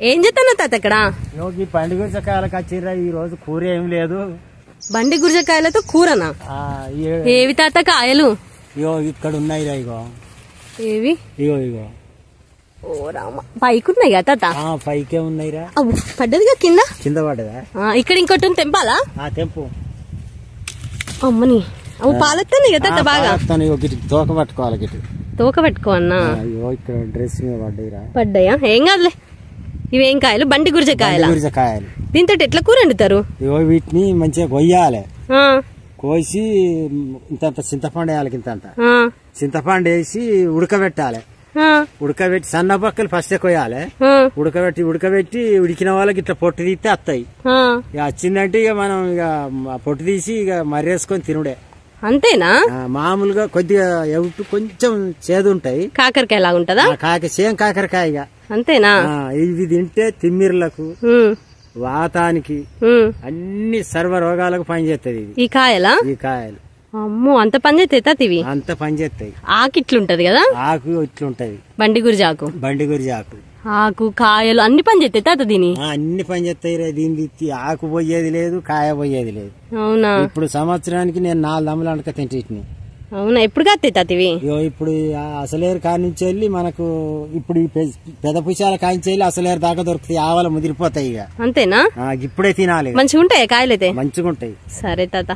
ఏం చేస్తాను తాత ఇక్కడ? ఈ పండుగ గురిజకాయలకు వచ్చిర్రా. ఈ రోజు కూర ఏం లేదు. బండి గురిజకాయలతో కూరనా? ఏవి తాత కాయలు? ఇగో ఇక్కడ ఉన్నాయి. ఇగో ఏవి? ఇగో ఇగో. ఓ రామ, పైకి ఉన్నాయి కదా తాత? పైకే ఉన్నాయిరా. పడ్డదిగా కింద? కింద పడ్డదా? ఇక్కడ ఇంకోటి తెంపాలా? తెంపు. అమ్మని అవి పాలెత్తాను కదా తాత బాగా. తోక పట్టుకోవాలి గిటి. తోక పట్టుకోవన్నా? ఇక్కడ డ్రెస్ మీద పడ్డాయిరా. పడ్డాయా? ఏం కాదులే. ఇవేం కాయలు? బండి గురిజకాయలు. గురిజకాయలు. దీంతో ఎట్లా కూర వండుతారు? ఇగో వీటిని మంచిగా కొయ్యాలి. కోసి ఇంత చింతపండు వేయాలి. ఇంత చింతపండు వేసి ఉడకబెట్టాలి. ఉడకబెట్టి సన్న పక్కలు ఫస్ట్ కొయ్యాలి. ఉడకబెట్టి ఉడికిన వాళ్ళకి ఇట్లా పొట్టు తీస్తే వస్తాయి. ఇక వచ్చిందంటే ఇక మనం ఇక పొట్టు తీసి ఇక మర్రేసుకొని తినుడే. అంతేనా? మామూలుగా కొద్దిగా ఎవరు కొంచెం చేదు ఉంటాయి. కాకరకాయ లాగా ఉంటదా? సేమ్ కాకరకాయ. అంతేనా? ఇవి తింటే తిమ్మిర్లకు, వాతానికి, అన్ని సర్వ రోగాలకు పనిచేస్తుంది ఈ కాయలా. ఈ కాయలు అమ్మో, అంత పని చేస్తాయి ఇవి. అంత పని చేస్తాయి. ఆకు ఇట్లుంటది కదా? ఆకు ఇట్లుంటది. బండి గురిజాకు. బండి గురిజాకు ఆకు కాయలు అన్ని పని చేస్తాయి తాత దీని. అన్ని పని చేస్తాయి. దీన్ని ఆకు పోయేది లేదు, కాయ పోయేది లేదు. అవునా? ఇప్పుడు సంవత్సరానికి నేను 4 దమ్ములు అనక తింటే. అవునా? ఎప్పుడు కాస్తాయి తాత ఇవి? ఇప్పుడు అసలేరు కానించి వెళ్ళి మనకు ఇప్పుడు పెద్ద పుషాల కాయించి వెళ్ళి అసలేరు దాకా దొరుకుతాయి. ఆవల ముదిరిపోతాయి. ఇక అంతేనా? ఇప్పుడే తినాలి. మంచిగా ఉంటాయి కాయలు అయితే? మంచిగా ఉంటాయి. సరే తాత.